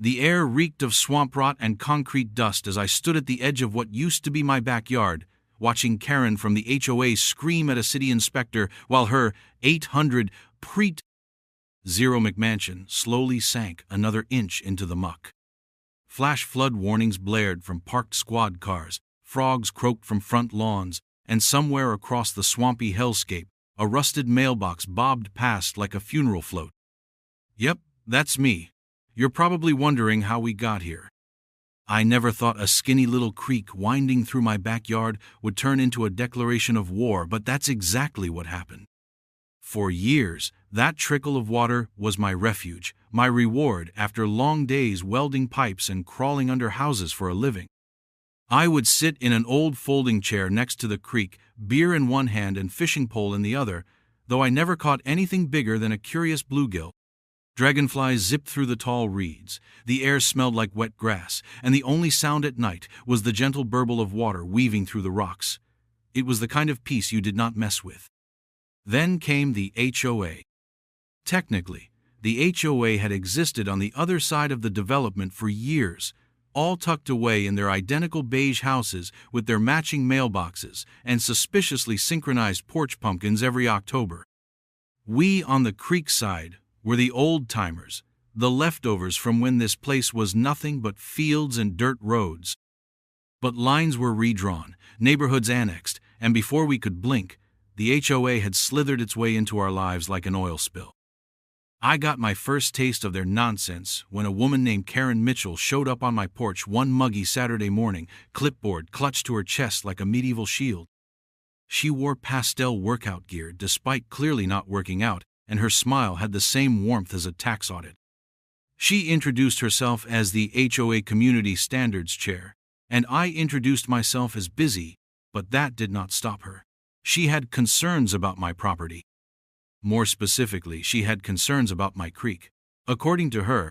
The air reeked of swamp rot and concrete dust as I stood at the edge of what used to be my backyard, watching Karen from the HOA scream at a city inspector while her 800 Preet Zero McMansion slowly sank another inch into the muck. Flash flood warnings blared from parked squad cars, frogs croaked from front lawns, and somewhere across the swampy hellscape, a rusted mailbox bobbed past like a funeral float. Yep, that's me. You're probably wondering how we got here. I never thought a skinny little creek winding through my backyard would turn into a declaration of war, but that's exactly what happened. For years, that trickle of water was my refuge, my reward after long days welding pipes and crawling under houses for a living. I would sit in an old folding chair next to the creek, beer in one hand and fishing pole in the other, though I never caught anything bigger than a curious bluegill. Dragonflies zipped through the tall reeds, the air smelled like wet grass, and the only sound at night was the gentle burble of water weaving through the rocks. It was the kind of peace you did not mess with. Then came the HOA. Technically, the HOA had existed on the other side of the development for years, all tucked away in their identical beige houses with their matching mailboxes and suspiciously synchronized porch pumpkins every October. We on the creek side were the old-timers, the leftovers from when this place was nothing but fields and dirt roads. But lines were redrawn, neighborhoods annexed, and before we could blink, the HOA had slithered its way into our lives like an oil spill. I got my first taste of their nonsense when a woman named Karen Mitchell showed up on my porch one muggy Saturday morning, clipboard clutched to her chest like a medieval shield. She wore pastel workout gear despite clearly not working out, and her smile had the same warmth as a tax audit. She introduced herself as the HOA Community Standards Chair, and I introduced myself as busy, but that did not stop her. She had concerns about my property. More specifically, she had concerns about my creek. According to her,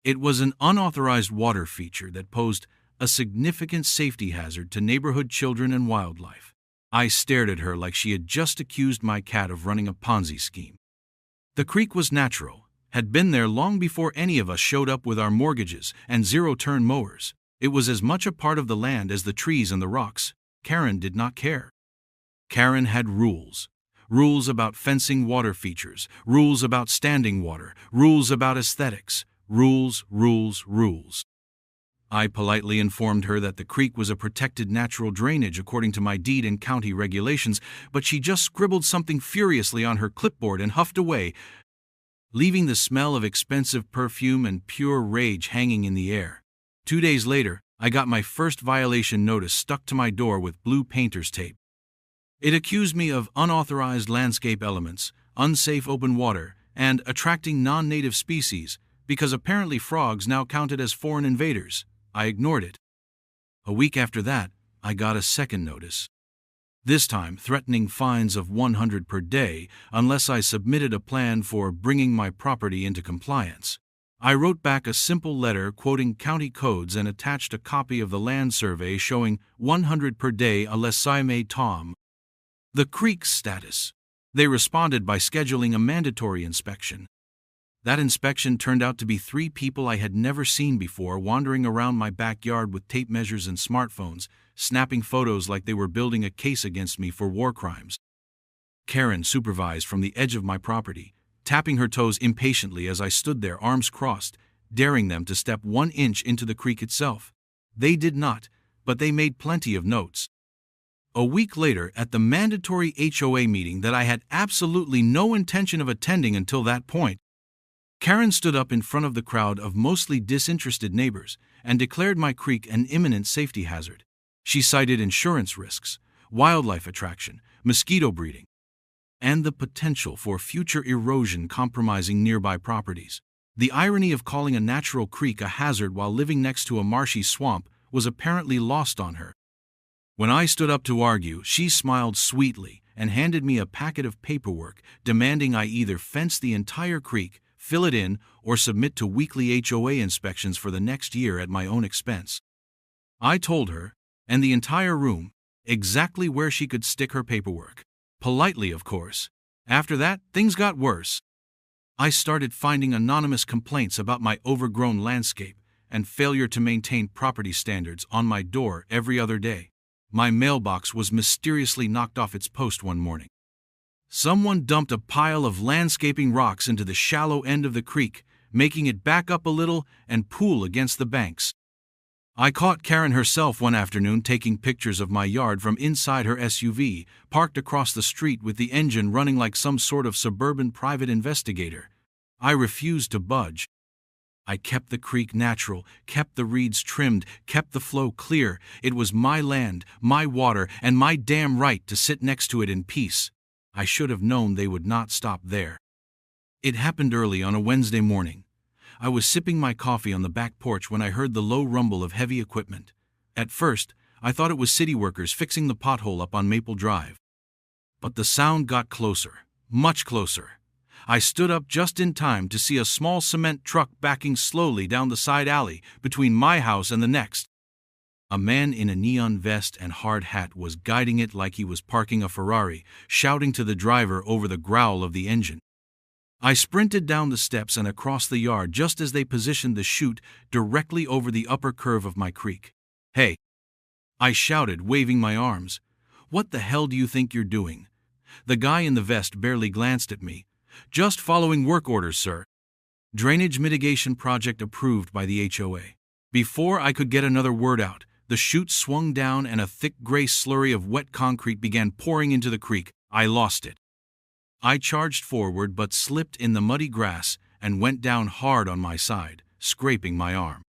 it was an unauthorized water feature that posed a significant safety hazard to neighborhood children and wildlife. I stared at her like she had just accused my cat of running a Ponzi scheme. The creek was natural, had been there long before any of us showed up with our mortgages and zero-turn mowers. It was as much a part of the land as the trees and the rocks. Karen did not care. Karen had rules. Rules about fencing water features, rules about standing water, rules about aesthetics, rules. I politely informed her that the creek was a protected natural drainage according to my deed and county regulations, but she just scribbled something furiously on her clipboard and huffed away, leaving the smell of expensive perfume and pure rage hanging in the air. 2 days later, I got my first violation notice stuck to my door with blue painter's tape. It accused me of unauthorized landscape elements, unsafe open water, and attracting non-native species, because apparently frogs now counted as foreign invaders. I ignored it. A week after that, I got a second notice. This time threatening fines of $100 per day unless I submitted a plan for bringing my property into compliance. I wrote back a simple letter quoting county codes and attached a copy of the land survey showing $100 per day unless I made Tom. The creek's status. They responded by scheduling a mandatory inspection. That inspection turned out to be 3 people I had never seen before wandering around my backyard with tape measures and smartphones, snapping photos like they were building a case against me for war crimes. Karen supervised from the edge of my property, tapping her toes impatiently as I stood there arms crossed, daring them to step 1 inch into the creek itself. They did not, but they made plenty of notes. A week later, at the mandatory HOA meeting that I had absolutely no intention of attending until that point, Karen stood up in front of the crowd of mostly disinterested neighbors and declared my creek an imminent safety hazard. She cited insurance risks, wildlife attraction, mosquito breeding, and the potential for future erosion compromising nearby properties. The irony of calling a natural creek a hazard while living next to a marshy swamp was apparently lost on her. When I stood up to argue, she smiled sweetly and handed me a packet of paperwork demanding I either fence the entire creek, fill it in, or submit to weekly HOA inspections for the next year at my own expense. I told her, and the entire room, exactly where she could stick her paperwork. Politely, of course. After that, things got worse. I started finding anonymous complaints about my overgrown landscape and failure to maintain property standards on my door every other day. My mailbox was mysteriously knocked off its post one morning. Someone dumped a pile of landscaping rocks into the shallow end of the creek, making it back up a little and pool against the banks. I caught Karen herself one afternoon taking pictures of my yard from inside her SUV, parked across the street with the engine running like some sort of suburban private investigator. I refused to budge. I kept the creek natural, kept the reeds trimmed, kept the flow clear. It was my land, my water, and my damn right to sit next to it in peace. I should have known they would not stop there. It happened early on a Wednesday morning. I was sipping my coffee on the back porch when I heard the low rumble of heavy equipment. At first, I thought it was city workers fixing the pothole up on Maple Drive. But the sound got closer, much closer. I stood up just in time to see a small cement truck backing slowly down the side alley between my house and the next. A man in a neon vest and hard hat was guiding it like he was parking a Ferrari, shouting to the driver over the growl of the engine. I sprinted down the steps and across the yard just as they positioned the chute directly over the upper curve of my creek. "Hey!" I shouted, waving my arms. "What the hell do you think you're doing?" The guy in the vest barely glanced at me. "Just following work orders, sir." Drainage mitigation project approved by the HOA. Before I could get another word out, the chute swung down and a thick gray slurry of wet concrete began pouring into the creek. I lost it. I charged forward but slipped in the muddy grass and went down hard on my side, scraping my arm.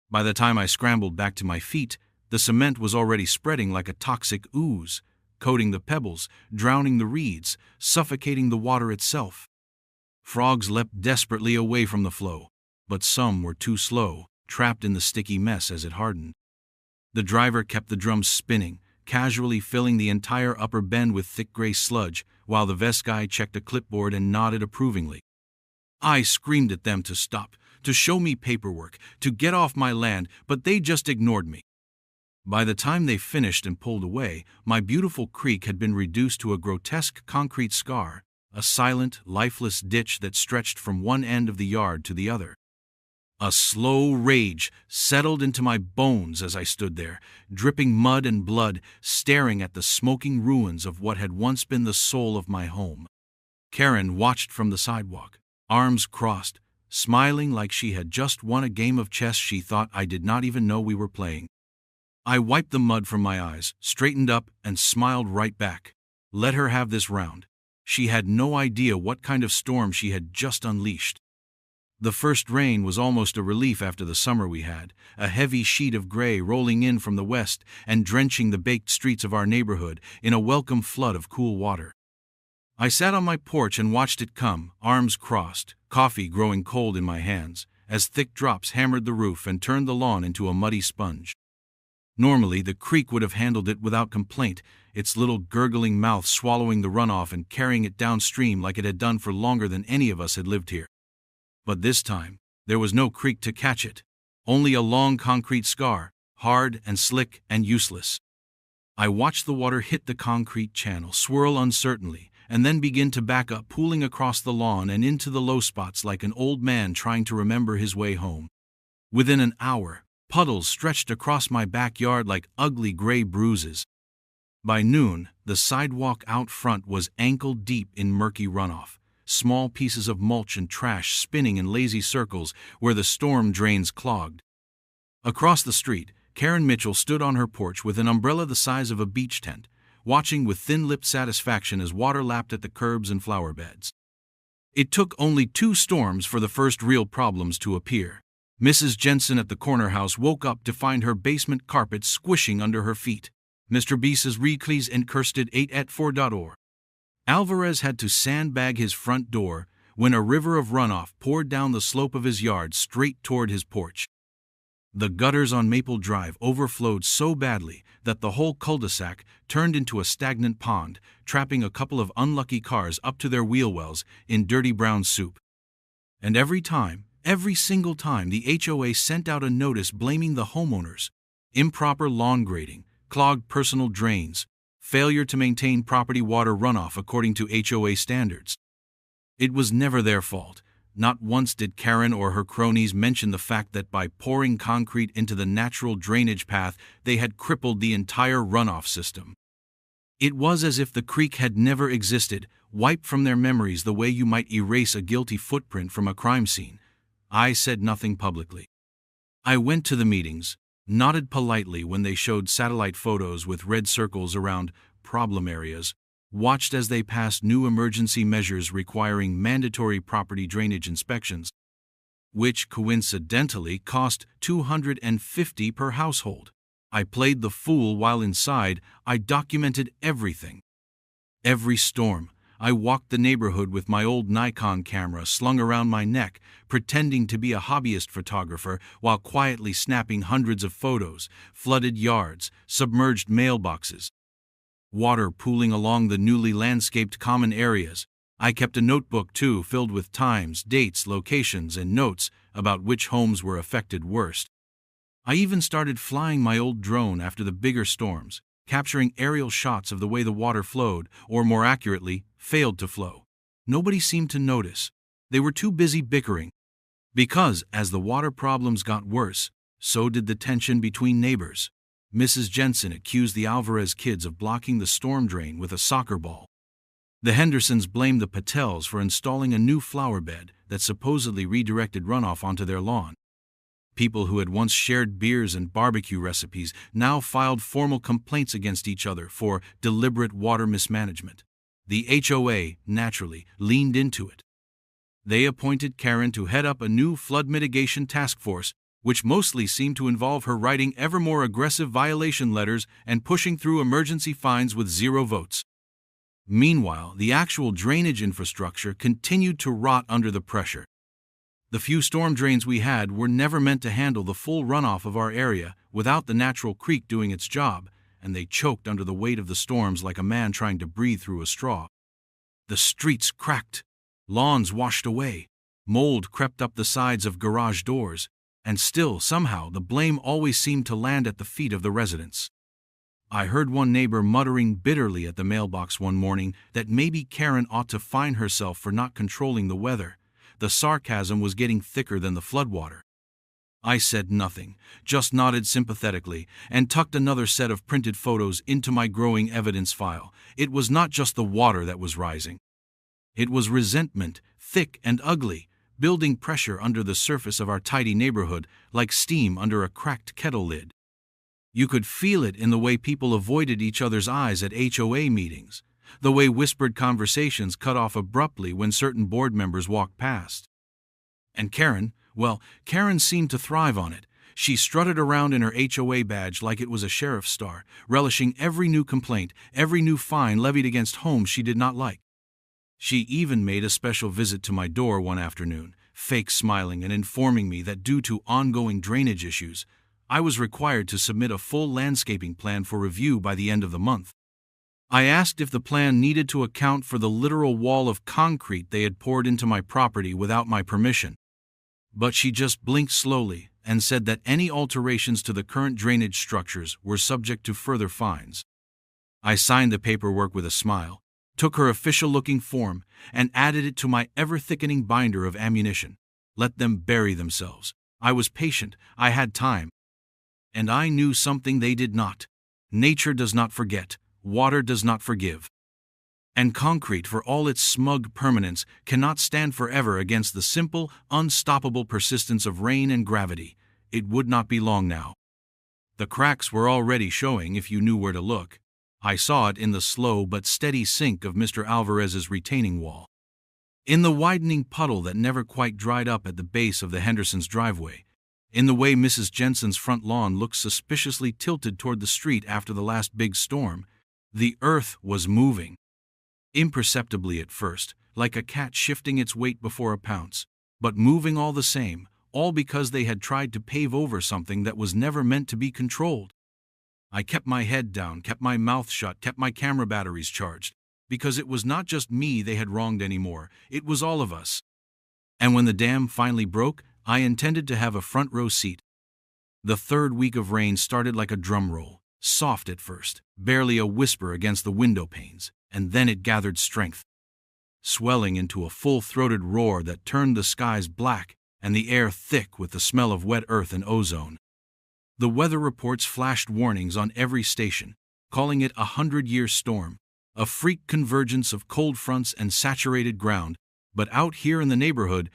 By the time I scrambled back to my feet, the cement was already spreading like a toxic ooze, coating the pebbles, drowning the reeds, suffocating the water itself. Frogs leapt desperately away from the flow, but some were too slow, trapped in the sticky mess as it hardened. The driver kept the drums spinning, casually filling the entire upper bend with thick gray sludge, while the vest guy checked a clipboard and nodded approvingly. I screamed at them to stop, to show me paperwork, to get off my land, but they just ignored me. By the time they finished and pulled away, my beautiful creek had been reduced to a grotesque concrete scar, a silent, lifeless ditch that stretched from one end of the yard to the other. A slow rage settled into my bones as I stood there, dripping mud and blood, staring at the smoking ruins of what had once been the soul of my home. Karen watched from the sidewalk, arms crossed, smiling like she had just won a game of chess she thought I did not even know we were playing. I wiped the mud from my eyes, straightened up, and smiled right back. Let her have this round. She had no idea what kind of storm she had just unleashed. The first rain was almost a relief after the summer we had, a heavy sheet of gray rolling in from the west and drenching the baked streets of our neighborhood in a welcome flood of cool water. I sat on my porch and watched it come, arms crossed, coffee growing cold in my hands, as thick drops hammered the roof and turned the lawn into a muddy sponge. Normally, the creek would have handled it without complaint, its little gurgling mouth swallowing the runoff and carrying it downstream like it had done for longer than any of us had lived here. But this time, there was no creek to catch it, only a long concrete scar, hard and slick and useless. I watched the water hit the concrete channel, swirl uncertainly, and then begin to back up, pooling across the lawn and into the low spots like an old man trying to remember his way home. Within an hour, puddles stretched across my backyard like ugly gray bruises. By noon, the sidewalk out front was ankle-deep in murky runoff, small pieces of mulch and trash spinning in lazy circles where the storm drains clogged. Across the street, Karen Mitchell stood on her porch with an umbrella the size of a beach tent, watching with thin-lipped satisfaction as water lapped at the curbs and flower beds. It took only 2 storms for the first real problems to appear. Mrs. Jensen at the corner house woke up to find her basement carpet squishing under her feet. Mr. B says Recles encursted 8@4.org. Alvarez had to sandbag his front door when a river of runoff poured down the slope of his yard straight toward his porch. The gutters on Maple Drive overflowed so badly that the whole cul-de-sac turned into a stagnant pond, trapping a couple of unlucky cars up to their wheel wells in dirty brown soup. And every single time, the HOA sent out a notice blaming the homeowners: improper lawn grading, clogged personal drains, failure to maintain property water runoff according to HOA standards. It was never their fault. Not once did Karen or her cronies mention the fact that by pouring concrete into the natural drainage path, they had crippled the entire runoff system. It was as if the creek had never existed, wiped from their memories the way you might erase a guilty footprint from a crime scene. I said nothing publicly. I went to the meetings, nodded politely when they showed satellite photos with red circles around problem areas, watched as they passed new emergency measures requiring mandatory property drainage inspections, which coincidentally cost $250 per household. I played the fool while inside. I documented everything. Every storm. I walked the neighborhood with my old Nikon camera slung around my neck, pretending to be a hobbyist photographer while quietly snapping hundreds of photos, flooded yards, submerged mailboxes, water pooling along the newly landscaped common areas. I kept a notebook too, filled with times, dates, locations, and notes about which homes were affected worst. I even started flying my old drone after the bigger storms, capturing aerial shots of the way the water flowed, or more accurately, failed to flow. Nobody seemed to notice. They were too busy bickering. Because, as the water problems got worse, so did the tension between neighbors. Mrs. Jensen accused the Alvarez kids of blocking the storm drain with a soccer ball. The Hendersons blamed the Patels for installing a new flower bed that supposedly redirected runoff onto their lawn. People who had once shared beers and barbecue recipes now filed formal complaints against each other for deliberate water mismanagement. The HOA, naturally, leaned into it. They appointed Karen to head up a new flood mitigation task force, which mostly seemed to involve her writing ever more aggressive violation letters and pushing through emergency fines with 0 votes. Meanwhile, the actual drainage infrastructure continued to rot under the pressure. The few storm drains we had were never meant to handle the full runoff of our area without the natural creek doing its job, and they choked under the weight of the storms like a man trying to breathe through a straw. The streets cracked, lawns washed away, mold crept up the sides of garage doors, and still, somehow, the blame always seemed to land at the feet of the residents. I heard one neighbor muttering bitterly at the mailbox one morning that maybe Karen ought to fine herself for not controlling the weather. The sarcasm was getting thicker than the floodwater. I said nothing, just nodded sympathetically, and tucked another set of printed photos into my growing evidence file. It was not just the water that was rising. It was resentment, thick and ugly, building pressure under the surface of our tidy neighborhood like steam under a cracked kettle lid. You could feel it in the way people avoided each other's eyes at HOA meetings, the way whispered conversations cut off abruptly when certain board members walked past. And Karen, well, Karen seemed to thrive on it. She strutted around in her HOA badge like it was a sheriff's star, relishing every new complaint, every new fine levied against homes she did not like. She even made a special visit to my door one afternoon, fake smiling and informing me that due to ongoing drainage issues, I was required to submit a full landscaping plan for review by the end of the month. I asked if the plan needed to account for the literal wall of concrete they had poured into my property without my permission. But she just blinked slowly and said that any alterations to the current drainage structures were subject to further fines. I signed the paperwork with a smile, took her official-looking form, and added it to my ever-thickening binder of ammunition. Let them bury themselves. I was patient. I had time. And I knew something they did not. Nature does not forget. Water does not forgive. And concrete, for all its smug permanence, cannot stand forever against the simple, unstoppable persistence of rain and gravity. It would not be long now. The cracks were already showing if you knew where to look. I saw it in the slow but steady sink of Mr. Alvarez's retaining wall, in the widening puddle that never quite dried up at the base of the Hendersons' driveway, in the way Mrs. Jensen's front lawn looked suspiciously tilted toward the street after the last big storm. The earth was moving. Imperceptibly at first, like a cat shifting its weight before a pounce, but moving all the same, all because they had tried to pave over something that was never meant to be controlled. I kept my head down, kept my mouth shut, kept my camera batteries charged, because it was not just me they had wronged anymore, it was all of us. And when the dam finally broke, I intended to have a front row seat. The third week of rain started like a drum roll, soft at first, barely a whisper against the window panes, and then it gathered strength. swelling into a full-throated roar that turned the skies black and the air thick with the smell of wet earth and ozone. The weather reports flashed warnings on every station, calling it a 100-year storm, a freak convergence of cold fronts and saturated ground, but out here in the neighborhood,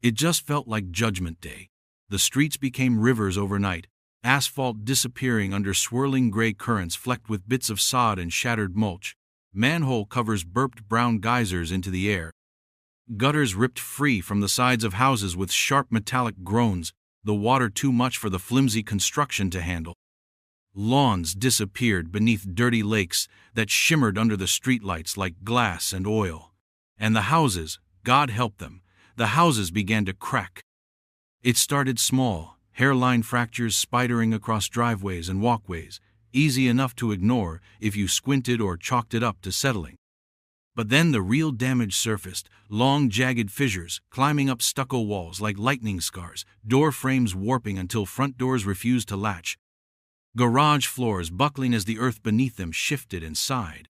it just felt like Judgment Day. The streets became rivers overnight, asphalt disappearing under swirling gray currents flecked with bits of sod and shattered mulch. Manhole covers burped brown geysers into the air. Gutters ripped free from the sides of houses with sharp metallic groans, the water too much for the flimsy construction to handle. Lawns disappeared beneath dirty lakes that shimmered under the streetlights like glass and oil. And the houses, God help them, the houses began to crack. It started small, hairline fractures spidering across driveways and walkways, easy enough to ignore if you squinted or chalked it up to settling. But then the real damage surfaced, long jagged fissures climbing up stucco walls like lightning scars, door frames warping until front doors refused to latch, garage floors buckling as the earth beneath them shifted and sighed.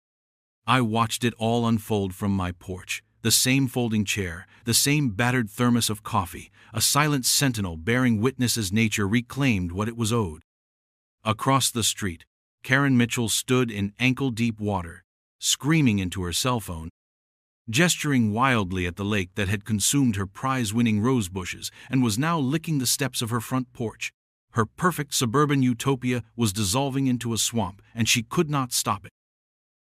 I watched it all unfold from my porch, the same folding chair, the same battered thermos of coffee, a silent sentinel bearing witness as nature reclaimed what it was owed. Across the street, Karen Mitchell stood in ankle-deep water, screaming into her cell phone, gesturing wildly at the lake that had consumed her prize-winning rose bushes and was now licking the steps of her front porch. Her perfect suburban utopia was dissolving into a swamp, and she could not stop it.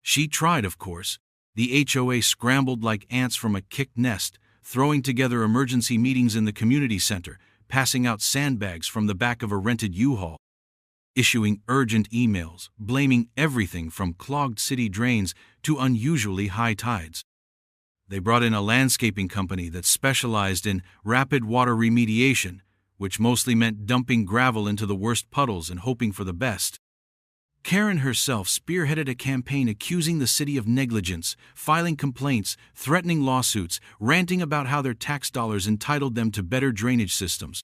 She tried, of course. The HOA scrambled like ants from a kicked nest, throwing together emergency meetings in the community center, passing out sandbags from the back of a rented U-Haul, issuing urgent emails, blaming everything from clogged city drains to unusually high tides. They brought in a landscaping company that specialized in rapid water remediation, which mostly meant dumping gravel into the worst puddles and hoping for the best. Karen herself spearheaded a campaign accusing the city of negligence, filing complaints, threatening lawsuits, ranting about how their tax dollars entitled them to better drainage systems.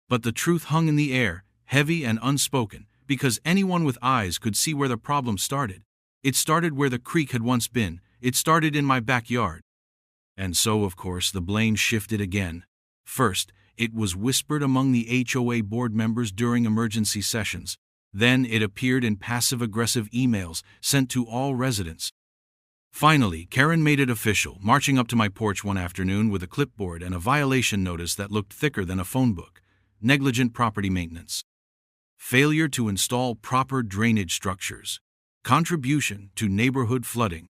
But the truth hung in the air, heavy and unspoken, because anyone with eyes could see where the problem started. It started where the creek had once been. It started in my backyard. And so, of course, the blame shifted again. First, it was whispered among the HOA board members during emergency sessions. Then it appeared in passive-aggressive emails sent to all residents. Finally, Karen made it official, marching up to my porch one afternoon with a clipboard and a violation notice that looked thicker than a phone book. Negligent property maintenance. Failure to install proper drainage structures. Contribution to neighborhood flooding.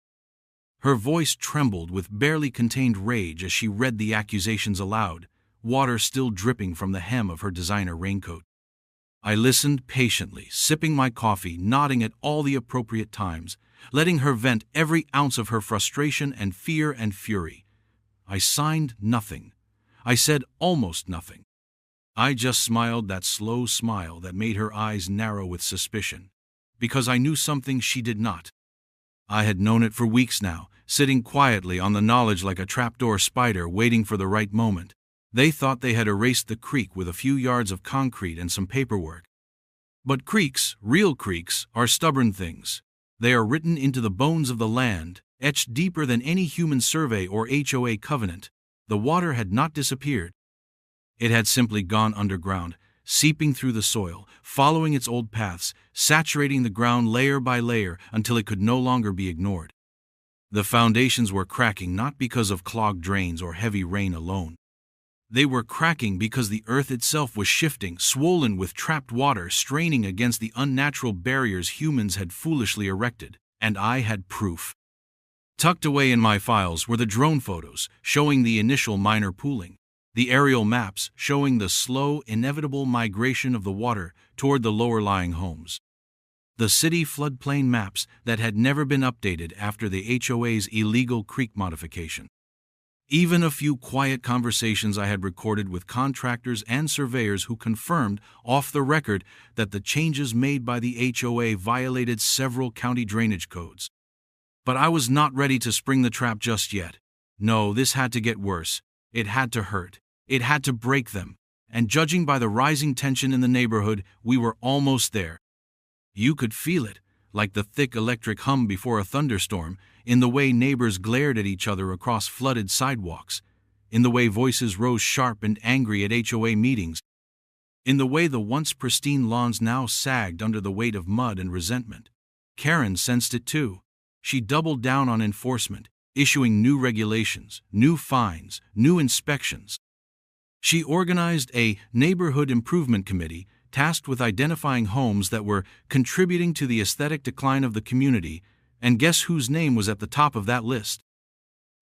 Her voice trembled with barely contained rage as she read the accusations aloud, water still dripping from the hem of her designer raincoat. I listened patiently, sipping my coffee, nodding at all the appropriate times, letting her vent every ounce of her frustration and fear and fury. I signed nothing. I said almost nothing. I just smiled that slow smile that made her eyes narrow with suspicion, because I knew something she did not. I had known it for weeks now, sitting quietly on the knowledge like a trapdoor spider waiting for the right moment. They thought they had erased the creek with a few yards of concrete and some paperwork. But creeks, real creeks, are stubborn things. They are written into the bones of the land, etched deeper than any human survey or HOA covenant. The water had not disappeared. It had simply gone underground, seeping through the soil, following its old paths, saturating the ground layer by layer until it could no longer be ignored. The foundations were cracking not because of clogged drains or heavy rain alone. They were cracking because the earth itself was shifting, swollen with trapped water straining against the unnatural barriers humans had foolishly erected, and I had proof. Tucked away in my files were the drone photos showing the initial minor pooling, the aerial maps showing the slow, inevitable migration of the water toward the lower-lying homes, the city floodplain maps that had never been updated after the HOA's illegal creek modification. Even a few quiet conversations I had recorded with contractors and surveyors who confirmed, off the record, that the changes made by the HOA violated several county drainage codes. But I was not ready to spring the trap just yet. No, this had to get worse. It had to hurt. It had to break them. And judging by the rising tension in the neighborhood, we were almost there. You could feel it, like the thick electric hum before a thunderstorm, in the way neighbors glared at each other across flooded sidewalks, in the way voices rose sharp and angry at HOA meetings, in the way the once pristine lawns now sagged under the weight of mud and resentment. Karen sensed it too. She doubled down on enforcement, issuing new regulations, new fines, new inspections. She organized a neighborhood improvement committee tasked with identifying homes that were contributing to the aesthetic decline of the community, and guess whose name was at the top of that list?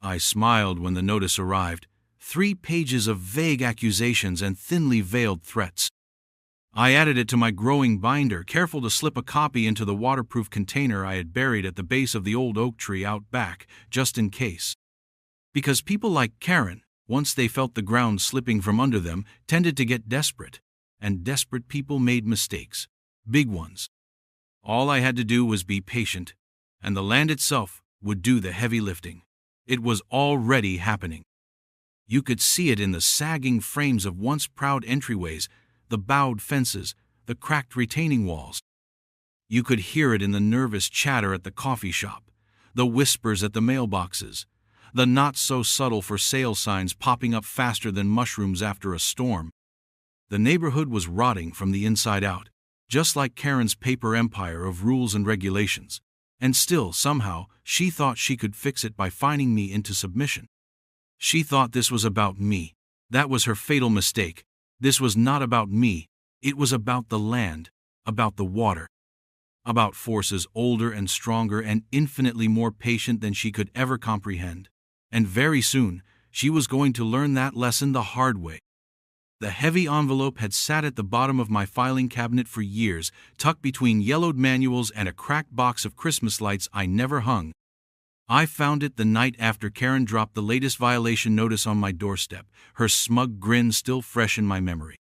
I smiled when the notice arrived. 3 pages of vague accusations and thinly veiled threats. I added it to my growing binder, careful to slip a copy into the waterproof container I had buried at the base of the old oak tree out back, just in case. Because people like Karen, once they felt the ground slipping from under them, tended to get desperate. And desperate people made mistakes. Big ones. All I had to do was be patient, and the land itself would do the heavy lifting. It was already happening. You could see it in the sagging frames of once proud entryways, the bowed fences, the cracked retaining walls. You could hear it in the nervous chatter at the coffee shop, the whispers at the mailboxes, the not-so-subtle for sale signs popping up faster than mushrooms after a storm. The neighborhood was rotting from the inside out, just like Karen's paper empire of rules and regulations. And still, somehow, she thought she could fix it by fining me into submission. She thought this was about me. That was her fatal mistake. This was not about me. It was about the land, about the water, about forces older and stronger and infinitely more patient than she could ever comprehend. And very soon, she was going to learn that lesson the hard way. The heavy envelope had sat at the bottom of my filing cabinet for years, tucked between yellowed manuals and a cracked box of Christmas lights I never hung. I found it the night after Karen dropped the latest violation notice on my doorstep, her smug grin still fresh in my memory.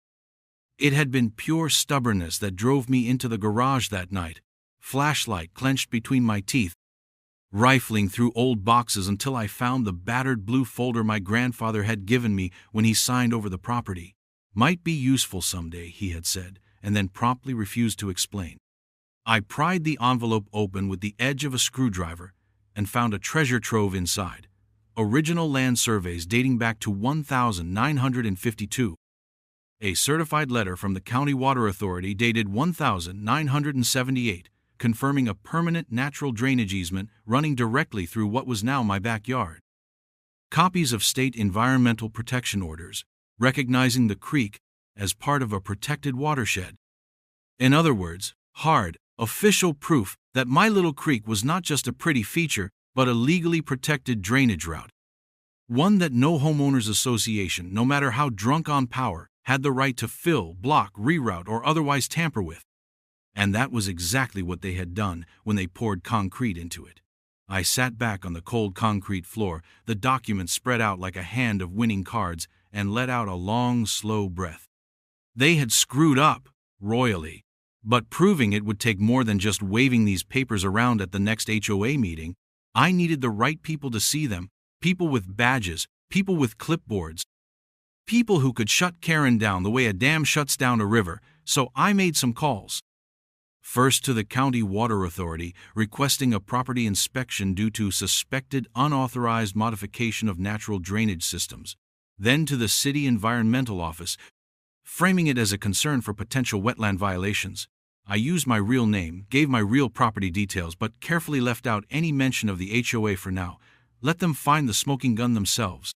It had been pure stubbornness that drove me into the garage that night, flashlight clenched between my teeth, rifling through old boxes until I found the battered blue folder my grandfather had given me when he signed over the property. Might be useful someday, he had said, and then promptly refused to explain. I pried the envelope open with the edge of a screwdriver and found a treasure trove inside. Original land surveys dating back to 1952. A certified letter from the County Water Authority dated 1978, confirming a permanent natural drainage easement running directly through what was now my backyard. Copies of state environmental protection orders, recognizing the creek as part of a protected watershed. In other words, hard, official proof that my little creek was not just a pretty feature, but a legally protected drainage route. One that no homeowners association, no matter how drunk on power, had the right to fill, block, reroute, or otherwise tamper with. And that was exactly what they had done when they poured concrete into it. I sat back on the cold concrete floor, the document spread out like a hand of winning cards, and let out a long, slow breath. They had screwed up, royally. But proving it would take more than just waving these papers around at the next HOA meeting. I needed the right people to see them, people with badges, people with clipboards, people who could shut Karen down the way a dam shuts down a river, so I made some calls. First to the County Water Authority, requesting a property inspection due to suspected unauthorized modification of natural drainage systems. Then to the City Environmental Office, framing it as a concern for potential wetland violations. I used my real name, gave my real property details, but carefully left out any mention of the HOA for now. Let them find the smoking gun themselves.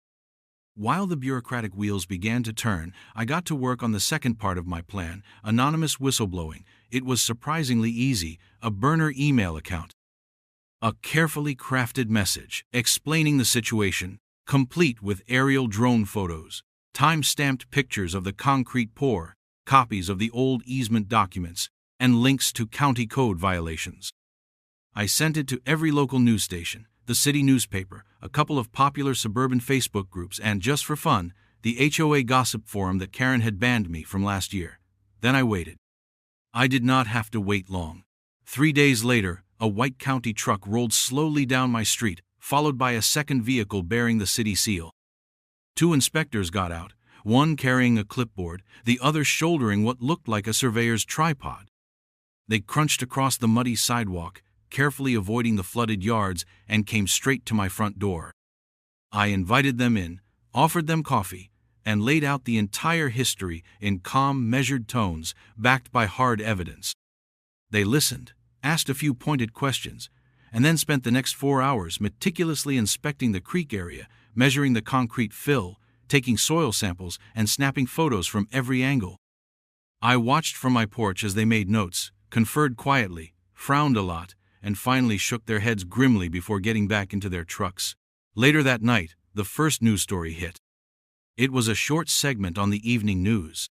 While the bureaucratic wheels began to turn, I got to work on the second part of my plan, anonymous whistleblowing. It was surprisingly easy, a burner email account. A carefully crafted message, explaining the situation, complete with aerial drone photos, time-stamped pictures of the concrete pour, copies of the old easement documents, and links to county code violations. I sent it to every local news station, the city newspaper, a couple of popular suburban Facebook groups, and just for fun, the HOA gossip forum that Karen had banned me from last year. Then I waited. I did not have to wait long. 3 days later, a white county truck rolled slowly down my street, followed by a second vehicle bearing the city seal. 2 inspectors got out, one carrying a clipboard, the other shouldering what looked like a surveyor's tripod. They crunched across the muddy sidewalk, carefully avoiding the flooded yards, and came straight to my front door. I invited them in, offered them coffee, and laid out the entire history in calm, measured tones, backed by hard evidence. They listened, asked a few pointed questions, and then spent the next 4 hours meticulously inspecting the creek area, measuring the concrete fill, taking soil samples, and snapping photos from every angle. I watched from my porch as they made notes, conferred quietly, frowned a lot, and finally shook their heads grimly before getting back into their trucks. Later that night, the first news story hit. It was a short segment on the evening news.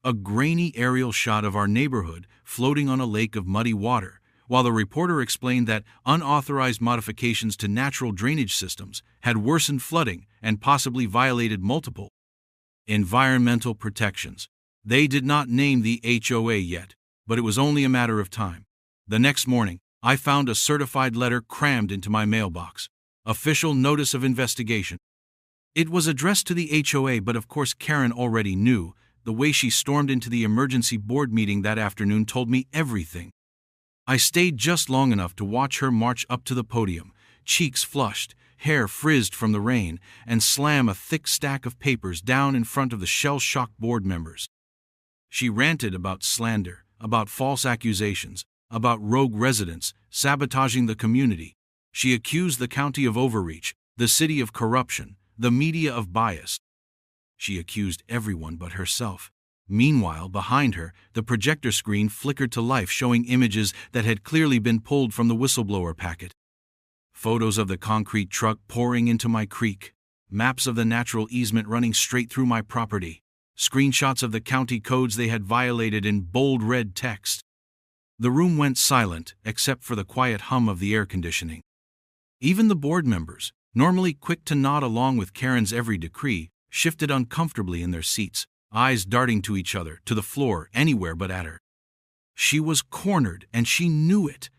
A grainy aerial shot of our neighborhood floating on a lake of muddy water, while the reporter explained that unauthorized modifications to natural drainage systems had worsened flooding and possibly violated multiple environmental protections. They did not name the HOA yet, but it was only a matter of time. The next morning, I found a certified letter crammed into my mailbox. Official notice of investigation. It was addressed to the HOA, but of course Karen already knew. The way she stormed into the emergency board meeting that afternoon told me everything. I stayed just long enough to watch her march up to the podium, cheeks flushed, hair frizzed from the rain, and slam a thick stack of papers down in front of the shell-shocked board members. She ranted about slander, about false accusations, about rogue residents sabotaging the community. She accused the county of overreach, the city of corruption, the media of bias. She accused everyone but herself. Meanwhile, behind her, the projector screen flickered to life, showing images that had clearly been pulled from the whistleblower packet. Photos of the concrete truck pouring into my creek, maps of the natural easement running straight through my property, screenshots of the county codes they had violated in bold red text. The room went silent, except for the quiet hum of the air conditioning. Even the board members, normally quick to nod along with Karen's every decree, shifted uncomfortably in their seats, eyes darting to each other, to the floor, anywhere but at her. She was cornered, and she knew it.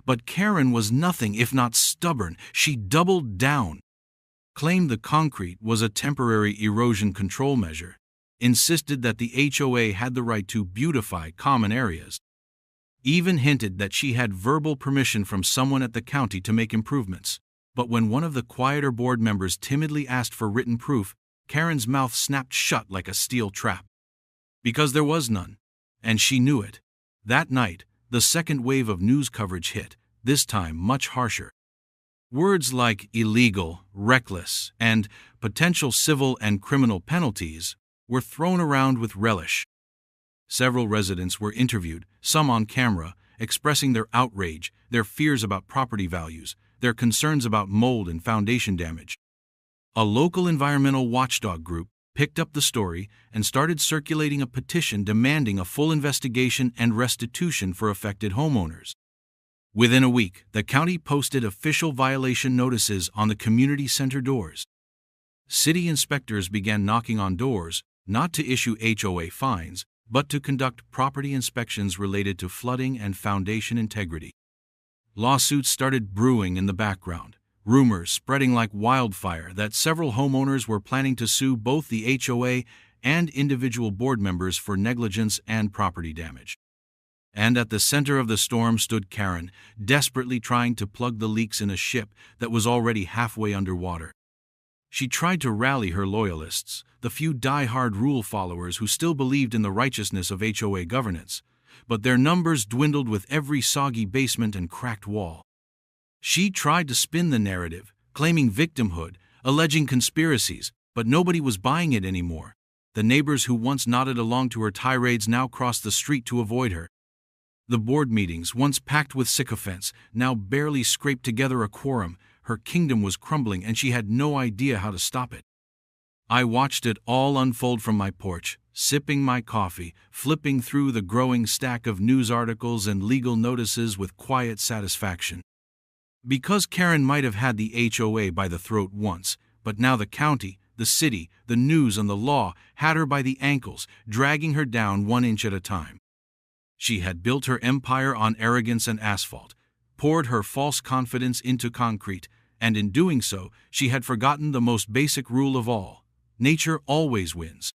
But Karen was nothing if not stubborn. She doubled down, claimed the concrete was a temporary erosion control measure, insisted that the HOA had the right to beautify common areas, even hinted that she had verbal permission from someone at the county to make improvements. But when one of the quieter board members timidly asked for written proof, Karen's mouth snapped shut like a steel trap. Because there was none, and she knew it. That night, the second wave of news coverage hit, this time much harsher. Words like illegal, reckless, and potential civil and criminal penalties were thrown around with relish. Several residents were interviewed, some on camera, expressing their outrage, their fears about property values, their concerns about mold and foundation damage. A local environmental watchdog group picked up the story and started circulating a petition demanding a full investigation and restitution for affected homeowners. Within a week, the county posted official violation notices on the community center doors. City inspectors began knocking on doors, not to issue HOA fines, but to conduct property inspections related to flooding and foundation integrity. Lawsuits started brewing in the background, rumors spreading like wildfire that several homeowners were planning to sue both the HOA and individual board members for negligence and property damage. And at the center of the storm stood Karen, desperately trying to plug the leaks in a ship that was already halfway underwater. She tried to rally her loyalists, the few die-hard rule followers who still believed in the righteousness of HOA governance, but their numbers dwindled with every soggy basement and cracked wall. She tried to spin the narrative, claiming victimhood, alleging conspiracies, but nobody was buying it anymore. The neighbors who once nodded along to her tirades now crossed the street to avoid her. The board meetings, once packed with sycophants, now barely scraped together a quorum. Her kingdom was crumbling, and she had no idea how to stop it. I watched it all unfold from my porch, sipping my coffee, flipping through the growing stack of news articles and legal notices with quiet satisfaction. Because Karen might have had the HOA by the throat once, but now the county, the city, the news, and the law had her by the ankles, dragging her down 1 inch at a time. She had built her empire on arrogance and asphalt, poured her false confidence into concrete, and in doing so, she had forgotten the most basic rule of all: nature always wins.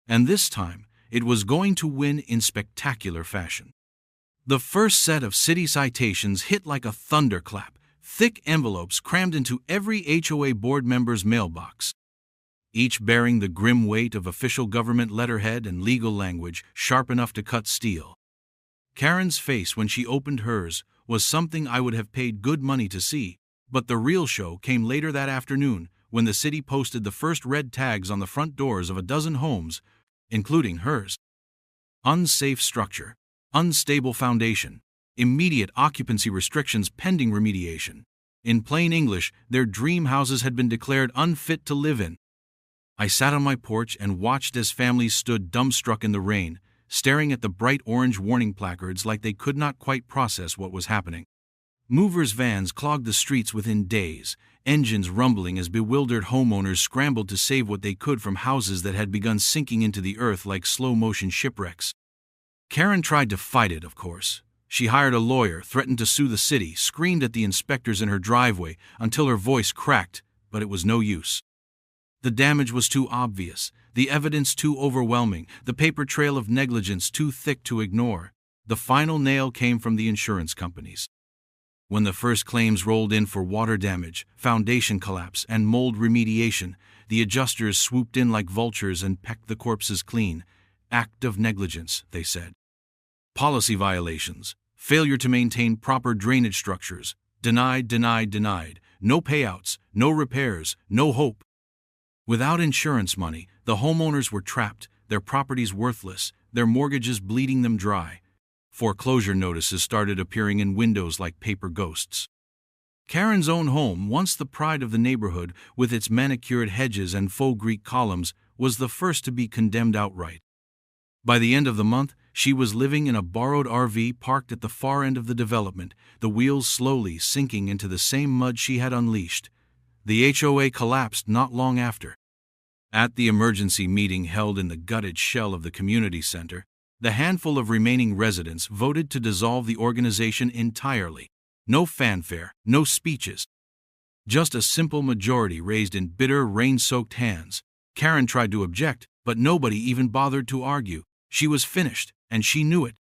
And this time, it was going to win in spectacular fashion. The first set of city citations hit like a thunderclap, thick envelopes crammed into every HOA board member's mailbox, each bearing the grim weight of official government letterhead and legal language sharp enough to cut steel. Karen's face when she opened hers was something I would have paid good money to see, but the real show came later that afternoon when the city posted the first red tags on the front doors of a dozen homes, including hers. Unsafe structure, unstable foundation, immediate occupancy restrictions pending remediation. In plain English, their dream houses had been declared unfit to live in. I sat on my porch and watched as families stood dumbstruck in the rain, staring at the bright orange warning placards like they could not quite process what was happening. Movers' vans clogged the streets within days, engines rumbling as bewildered homeowners scrambled to save what they could from houses that had begun sinking into the earth like slow-motion shipwrecks. Karen tried to fight it, of course. She hired a lawyer, threatened to sue the city, screamed at the inspectors in her driveway until her voice cracked, but it was no use. The damage was too obvious, the evidence too overwhelming, the paper trail of negligence too thick to ignore. The final nail came from the insurance companies. When the first claims rolled in for water damage, foundation collapse, and mold remediation, the adjusters swooped in like vultures and pecked the corpses clean. Act of negligence, they said. Policy violations, failure to maintain proper drainage structures, denied, denied, denied, no payouts, no repairs, no hope. Without insurance money, the homeowners were trapped, their properties worthless, their mortgages bleeding them dry. Foreclosure notices started appearing in windows like paper ghosts. Karen's own home, once the pride of the neighborhood with its manicured hedges and faux Greek columns, was the first to be condemned outright. By the end of the month, she was living in a borrowed RV parked at the far end of the development, the wheels slowly sinking into the same mud she had unleashed. The HOA collapsed not long after. At the emergency meeting held in the gutted shell of the community center, the handful of remaining residents voted to dissolve the organization entirely. No fanfare, no speeches. Just a simple majority raised in bitter, rain-soaked hands. Karen tried to object, but nobody even bothered to argue. She was finished, and she knew it.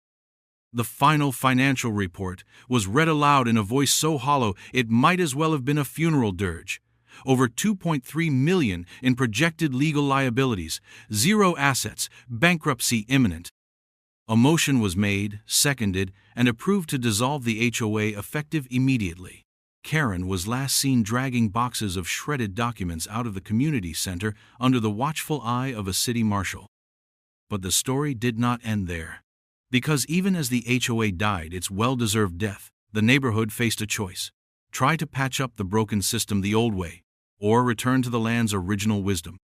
The final financial report was read aloud in a voice so hollow it might as well have been a funeral dirge. Over $2.3 million in projected legal liabilities, zero assets, bankruptcy imminent. A motion was made, seconded, and approved to dissolve the HOA effective immediately. Karen was last seen dragging boxes of shredded documents out of the community center under the watchful eye of a city marshal. But the story did not end there. Because even as the HOA died its well-deserved death, the neighborhood faced a choice. Try to patch up the broken system the old way, or return to the land's original wisdom.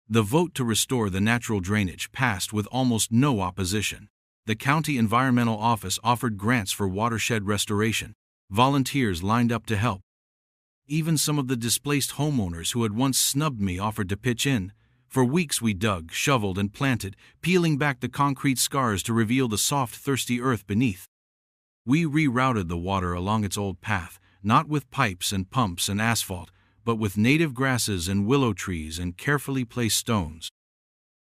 The vote to restore the natural drainage passed with almost no opposition. The county environmental office offered grants for watershed restoration. Volunteers lined up to help. Even some of the displaced homeowners who had once snubbed me offered to pitch in. For weeks we dug, shoveled, and planted, peeling back the concrete scars to reveal the soft, thirsty earth beneath. We rerouted the water along its old path, not with pipes and pumps and asphalt, but with native grasses and willow trees and carefully placed stones.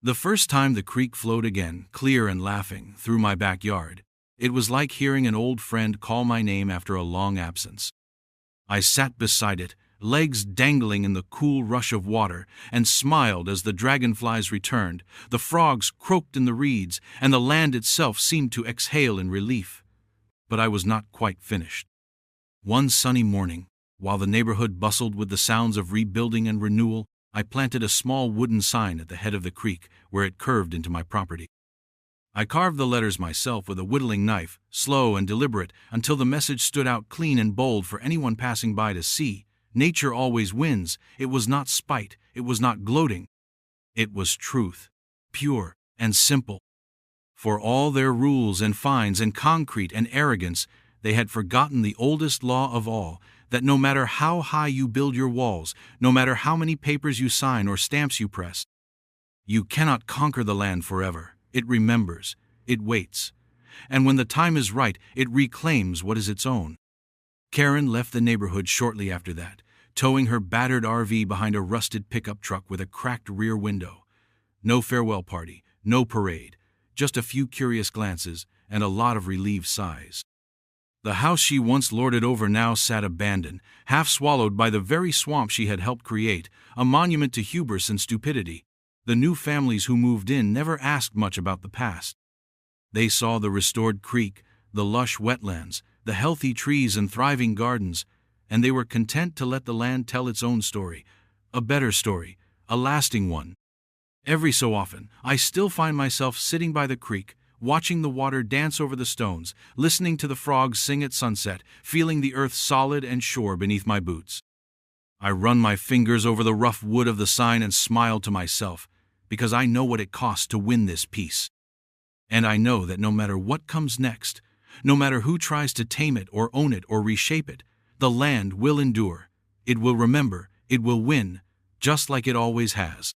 The first time the creek flowed again, clear and laughing, through my backyard, it was like hearing an old friend call my name after a long absence. I sat beside it, legs dangling in the cool rush of water, and smiled as the dragonflies returned, the frogs croaked in the reeds, and the land itself seemed to exhale in relief. But I was not quite finished. One sunny morning, while the neighborhood bustled with the sounds of rebuilding and renewal, I planted a small wooden sign at the head of the creek where it curved into my property. I carved the letters myself with a whittling knife, slow and deliberate, until the message stood out clean and bold for anyone passing by to see. Nature always wins. It was not spite, it was not gloating. It was truth, pure and simple. For all their rules and fines and concrete and arrogance, they had forgotten the oldest law of all, that no matter how high you build your walls, no matter how many papers you sign or stamps you press, you cannot conquer the land forever. It remembers, it waits, and when the time is right, it reclaims what is its own. Karen left the neighborhood shortly after that, towing her battered RV behind a rusted pickup truck with a cracked rear window. No farewell party, no parade, just a few curious glances, and a lot of relieved sighs. The house she once lorded over now sat abandoned, half swallowed by the very swamp she had helped create, a monument to hubris and stupidity. The new families who moved in never asked much about the past. They saw the restored creek, the lush wetlands, the healthy trees and thriving gardens, and they were content to let the land tell its own story, a better story, a lasting one. Every so often, I still find myself sitting by the creek, watching the water dance over the stones, listening to the frogs sing at sunset, feeling the earth solid and sure beneath my boots. I run my fingers over the rough wood of the sign and smile to myself, because I know what it costs to win this peace. And I know that no matter what comes next, no matter who tries to tame it or own it or reshape it, the land will endure, it will remember, it will win, just like it always has.